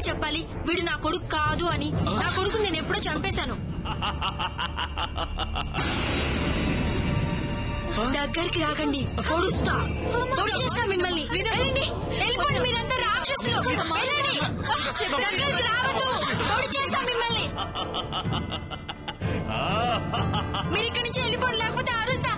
చెప్పాలి వీడు నా కొడుకు కాదు అని? నా కొడుకు నేను ఎప్పుడో చంపేశాను. దగ్గరికి రాకండి, పొడుస్తా, పొడిచేస్తా మిమ్మల్ని. వెళ్ళిపోండి, మీరంతా రాక్షసులు. దగ్గరికి రావద్దు, పొడిచేస్తా మిమ్మల్ని. మీరు ఇక్కడి నుంచి వెళ్ళిపోండి, లేకపోతే అరుస్తా.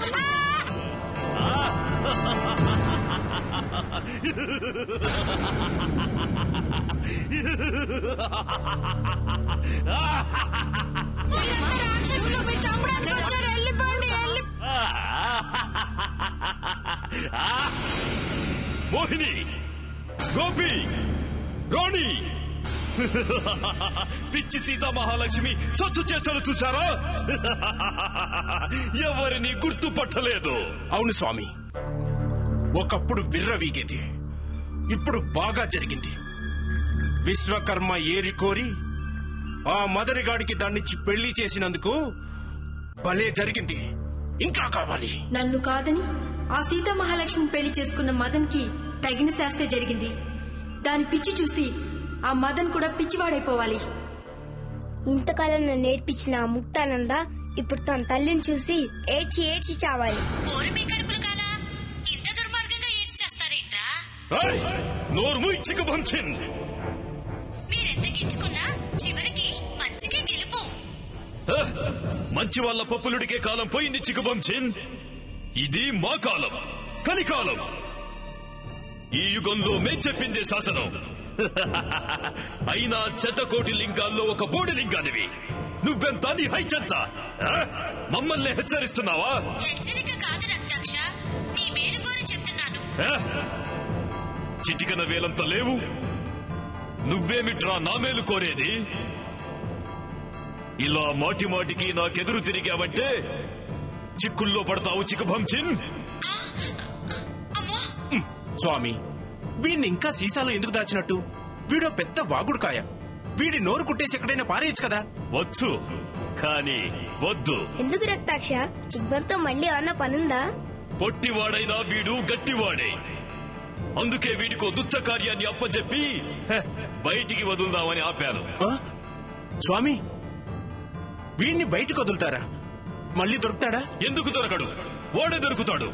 రాక్షసులు మీరు చంపడానికి వచ్చారు, వెళ్ళిపోండి. మోహిని, గోపి, రోణి, పిచ్చి సీతా మహాలక్ష్మి చొచ్చు చేష్టలు చూశారా? ఎవరిని గుర్తుపట్టలేదు. అవును స్వామి, ఒకప్పుడు విర్రవీగేది, ఇప్పుడు బాగా జరిగింది. విశ్వకర్మ ఏరి కోరి ఆ మదరిగాడికి దాన్నిచ్చి పెళ్లి చేసినందుకు భలే జరిగింది. ఇంకా కావాలి? నన్ను కాదని ఆ సీతా మహాలక్ష్మిని పెళ్లి చేసుకున్న మదన్ కి తగిన శాస్త్రే జరిగింది. దాని పిచ్చి చూసి ఆ మదన్ కూడా పిచ్చివాడైపోవాలి. ఇంతకాలం నన్ను నేర్పించిన ఆ ముక్తానంద ఇప్పుడు తన తల్లిని చూసి ఏడ్చి ఏడ్చి చావాలి. ఇంత దుర్మార్గంగా ఏడ్చి చేస్తారేంట్రా? నోర్ము చికబంచిన్. మీరెంత గిచ్చుకున్నా చివరికి మంచికే గెలుపు. మంచి వాళ్ళ పప్పులుడికే కాలం పోయింది చికబంచిన్. ఇది మా కాలం, కలికాలం. ఈ యుగంలో మేం చెప్పిందే శాసనం. అయినా 100,000,000 లింగాల్లో ఒక బోడి లింగానివి. నువ్వెంత, నీ హైచెంత? మమ్మల్ని హెచ్చరిస్తున్నావా? హెచ్చరిక కాదు రక్తాక్ష, నీ మేలు కోరి చెప్తున్నాను. చిటికన వేలంత లేవు. నువ్వేమిట్రా నా మేలు కోరేది? ఇలా మాటి మాటికి నాకెదురు తిరిగావంటే చిక్కుల్లో పడతావు చికబంచిన్. స్వామి, వీడిని ఇంకా సీసాలో ఎందుకు దాచినట్టు? వీడో పెద్ద వాగుడుకాయ. వీడి నోరు కుట్టేసి ఎక్కడైనా పారేయచ్చు కదా. వచ్చు, కానీ వద్దు. ఎందుకు రక్తాక్ష? చిగ్బంతో మళ్ళీ అన్న పనుందా? పొట్టివాడైనా వీడు గట్టివాడే. అందుకే వీడికో దుష్ట కార్యాన్ని అప్పచెప్పి బయటికి వదులుదామని ఆపాను. స్వామి, వీడిని బయటకు వదులుతారా? మళ్ళీ దొరుకుతాడా? ఎందుకు దొరకడు? వాడే దొరుకుతాడు.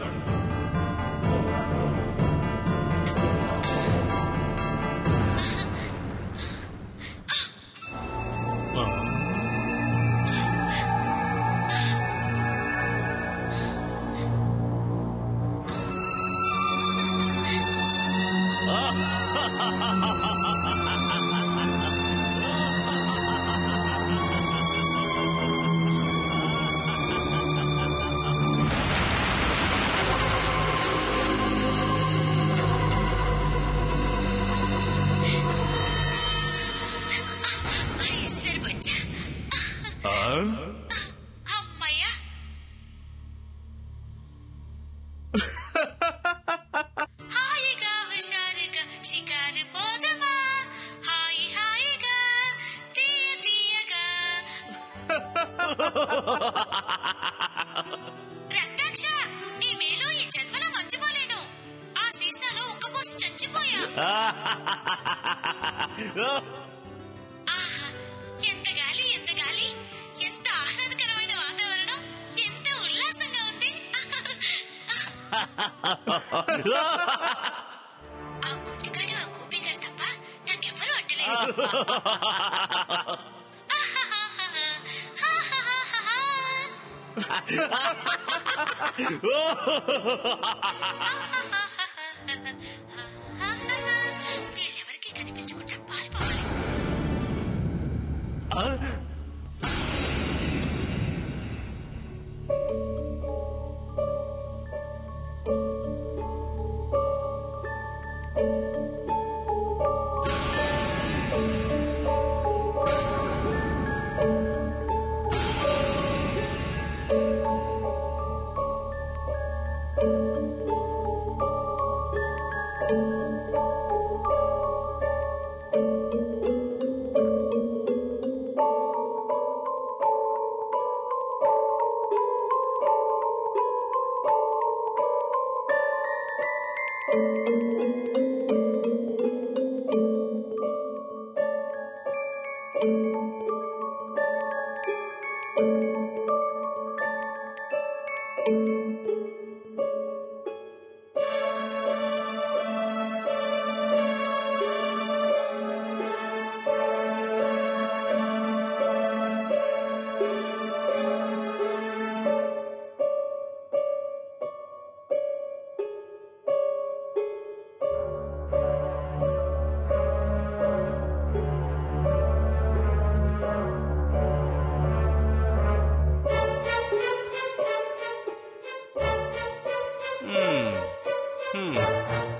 అమ్మయ్యా, హాయిగా హుషారుగా షికారు పోదమా, హాయి హాయిగా తీయ తీయగా. రక్తాక్ష, నీ మేలు ఈ జన్మలో మర్చిపోలేను. ఆ సీసాలో ఉక్కపోసి చచ్చిపోయా. ఎంత గాలి, ఎంత గాలి, ఎంత ఆహ్లాదకరమైన వాతావరణం, ఎంత ఉల్లాసంగా ఉంది. ఆ గుంటిగాడు, ఆ గోపిగాడు తప్ప నాకెవ్వరూ అడ్డలేదు. వీళ్ళెవరికి కనిపించకుండా పారిపోవాలి.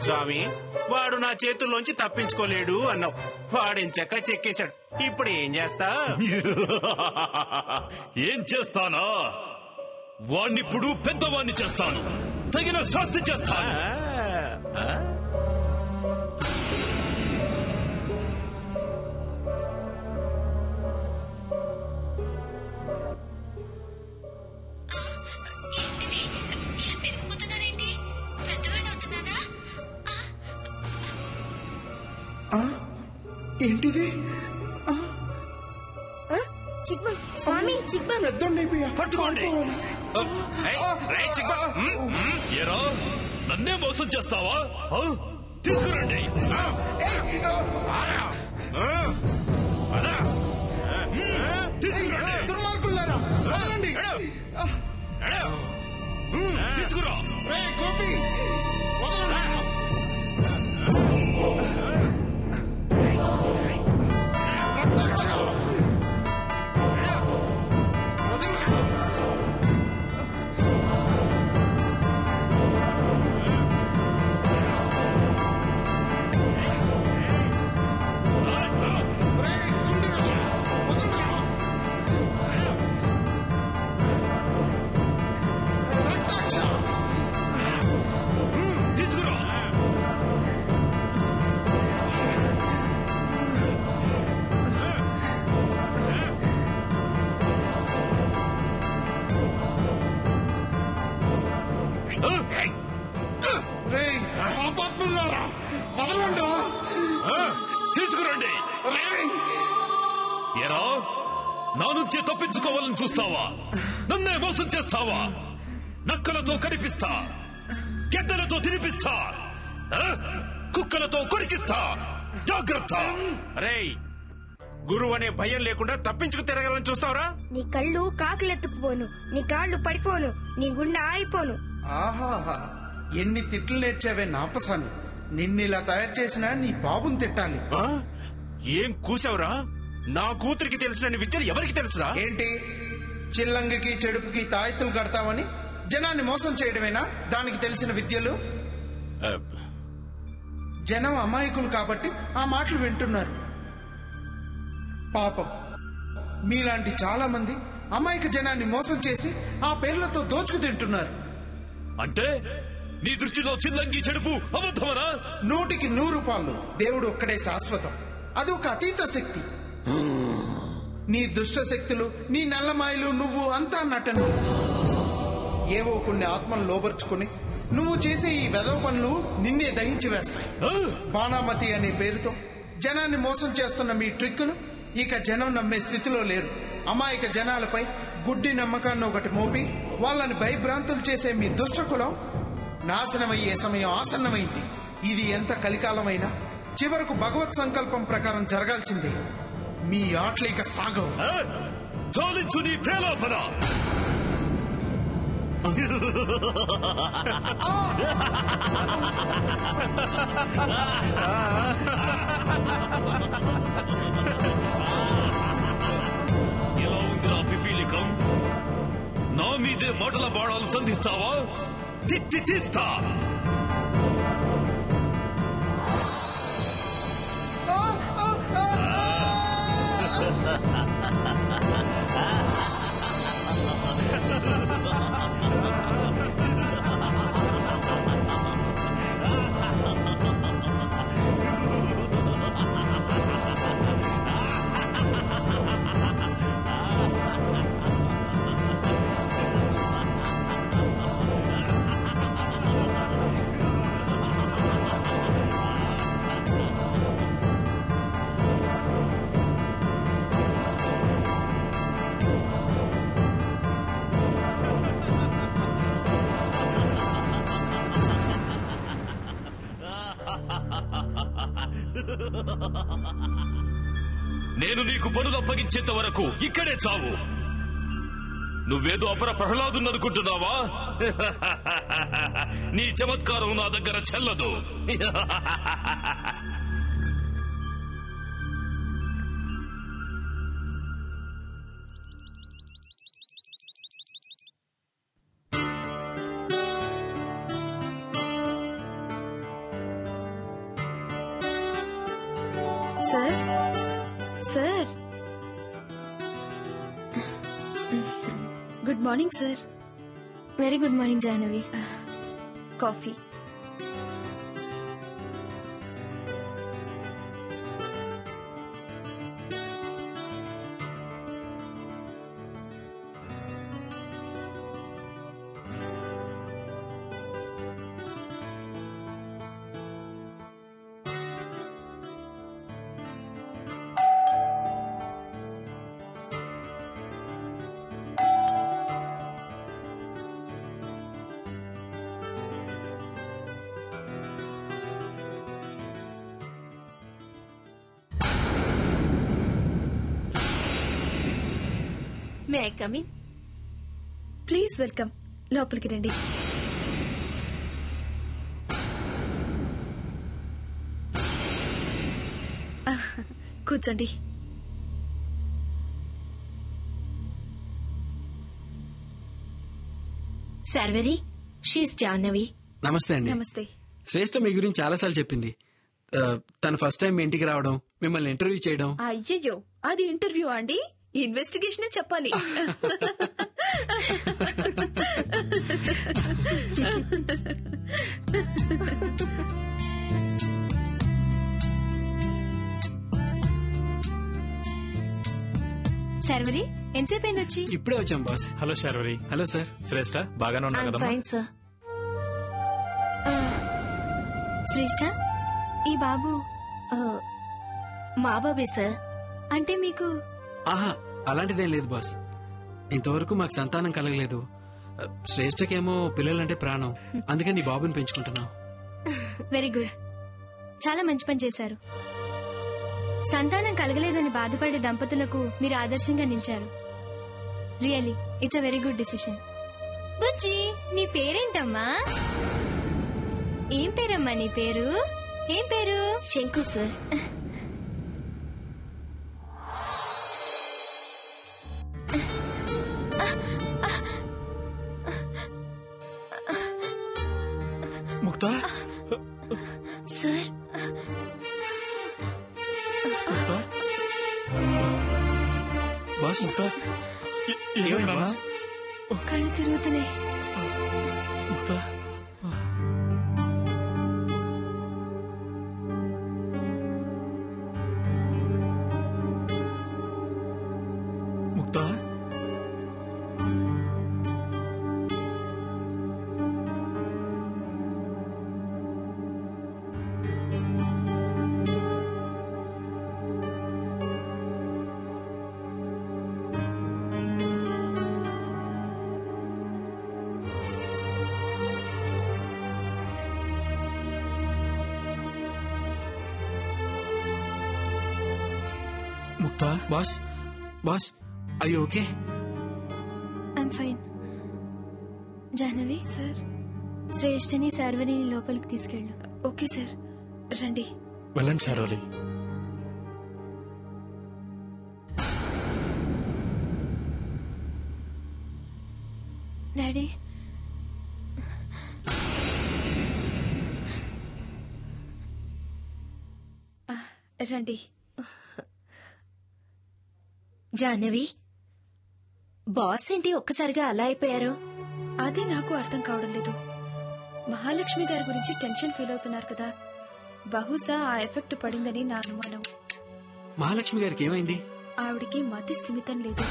స్వామి, వాడు నా చేతుల్లోంచి తప్పించుకోలేడు అన్నావు. వాడెంచక్క చెక్కేశాడు. ఇప్పుడు ఏం చేస్తా? ఏం చేస్తానా? వాణ్ణిప్పుడు పెద్దవాణ్ణి చేస్తాను. తగిన శాస్తి చేస్తాను. ఏంటిది? స్వామి చిక్బన్ పెద్దోడినైపోయా. పట్టుకోండి. ఏరా, నన్నే మోసం చేస్తావా? తీసుకురండి. తీసుకురండి. దుర్మార్గులారా, వదలండి. తీసుకురా. గోపి, వదలండి. తీసుకురండి. ఏరా, నా నుంచి తప్పించుకోవాలని చూస్తావా? నన్నే మోసం చేస్తావా? నక్కలతో కనిపిస్తా, గెద్దలతో తినిపిస్తా, కుక్కలతో కొరికిస్తా. జాగ్రత్త. రేయ్, గురువు అనే భయం లేకుండా తప్పించుకు తిరగాలని చూస్తావురా? నీ కళ్ళు కాకులెత్తుకుపోను, నీ కాళ్ళు పడిపోను, నీ గుండె ఆగిపోను. ఆహాహా, ఎన్ని తిట్లు నేర్చావే నాపసాన్ని. నిన్నిలా తయారు చేసినా నీ బాబుని తిట్టాలి. ఏం కూసావురా? నా కూతురికి తెలిసిన విద్యలు ఎవరికి తెలుసురా? ఏంటి, చిల్లంగికి చెడుపుకి తాయెత్తులు కడతావని జనాన్ని మోసం చేయడమేనా దానికి తెలిసిన విద్యలు? జనం అమాయకులు కాబట్టి ఆ మాటలు వింటున్నారు. పాపం, మీలాంటి చాలా మంది అమాయక జనాన్ని మోసం చేసి ఆ పేర్లతో దోచుకు తింటున్నారు. అంటే నీ దృష్టిలో చిల్లంగి చెడుపు అబద్ధమనా? 100కి 100 రూపాయలు. దేవుడు ఒక్కడే శాశ్వతం. అది ఒక అతీత శక్తి. నీ దుష్ట శక్తులు, నీ నల్లమాయలు, నువ్వు అంతా నటన. ఏవో కొన్ని ఆత్మలు లోబర్చుకుని నువ్వు చేసే ఈ వెధవ పనులు నిన్నే దహించి వేస్తాయి. బాణామతి అనే పేరుతో జనాన్ని మోసం చేస్తున్న మీ ట్రిక్కులు ఇక జనం నమ్మే స్థితిలో లేరు. అమాయక జనాలపై గుడ్డి నమ్మకాన్ని ఒకటి మోపి వాళ్ళని భయభ్రాంతులు చేసే మీ దుష్టకులం నాశనమయ్యే సమయం ఆసన్నమైంది. ఇది ఎంత కలికాలమైనా చివరకు భగవత్ సంకల్పం ప్రకారం జరగాల్సిందే. మీ ఆటలు ఇక సాగవు. చాలించు నీ ప్రేలాపన. ఎలా ఉందిరా పిపీలికం? నా మీదే మాటల బాణాలు సంధిస్తావా? తీస్తా. నేను నీకు పనులు అప్పగించేంత వరకు ఇక్కడే చావు. నువ్వేదో అపర ప్రహ్లాదున్ననుకుంటున్నావా? నీ చమత్కారం నా దగ్గర చెల్లదు. Sir sir good morning sir. Very good morning Jahnavi. Coffee. May I come in? Please welcome. లోపలికి రండి. కూర్చోండి. సర్వరి, షీస్ జాహ్నవి. నమస్తే అండి. నమస్తే. శ్రేష్ఠ మీ గురించి చాలాసార్లు చెప్పింది. తను ఫస్ట్ టైం మీ ఇంటికి రావడం, మిమ్మల్ని ఇంటర్వ్యూ చేయడం. అయ్యయ్యో, అది ఇంటర్వ్యూ అండి? ఇన్వెస్టిగేషన్ చెప్పాలి. సర్వరి, ఎంతసేపు అయింది వచ్చి? ఇప్పుడే వచ్చాం boss. Hello Sharvari. Hello sir. Shreshtha బాగానే ఉన్నా కదా? Fine sir. శ్రేష్ఠ, ఈ బాబు మా బాబే సార్. అంటే మీకు? ఆహా, అలాంటిదేం లేదు బాస్. ఇంతవరకు మాకు సంతానం కలగలేదు. శ్రేష్ఠకేమో పిల్లలంటే ప్రాణం. అందుకని ఈ బాబుని పెంచుకుంటున్నాం. Very good. చాలా మంచి పని చేశారు. సంతానం కలగలేదని బాధపడే దంపతులకు మీరు ఆదర్శంగా నిలిచారు. Really it's a very good decision. బుజ్జి, నీ పేరేంటమ్మా? ఏం పేరమ్మా నీ పేరు? ఏం పేరు? Shanku sir. Mukta sir, boss. Mukta ఏమైంది బాస్? కళ్ళు తిరుగుతున్నాయి. ముక్తా ముక్తా ముక్తా బాస్, బాస్, అయ్యో okay? I'm fine. Jahnavi sir, శ్రేష్ఠని సర్వరిని లోపలికి తీసుకెళ్ళు. ఓకే సార్, రండి. వెళ్ళండి శార్వరి. డాడీ, రండి. జాహ్నవి, బాస్ ఏంటి ఒక్కసారిగా అలా అయిపోయారు? అదే నాకు అర్థం కావడం లేదు. మహాలక్ష్మి గారి గురించి టెన్షన్ ఫీల్ అవుతున్నారు కదా, బహుశా ఆ ఎఫెక్ట్ పడిందని నా అనుమానం. మహాలక్ష్మి గారికి ఏమైంది? ఆవిడికి మతి స్థిమితం లేదు.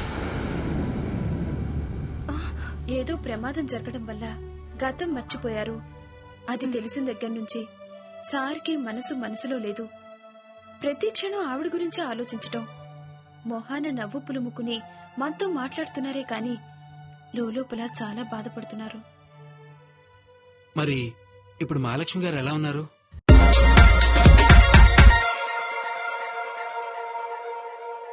ఏదో ప్రమాదం జరగడం వల్ల గతం మర్చిపోయారు. అది తెలిసిన దగ్గర నుంచి సార్కి మనసులో లేదు. ప్రతి క్షణం ఆవిడ గురించి ఆలోచించటం, మొహాన నవ్వు పులుముకుని మనతో మాట్లాడుతున్నారే కాని లోపల చాలా బాధపడుతున్నారు. మరి ఇప్పుడు మహాలక్ష్మి గారు ఎలా ఉన్నారు?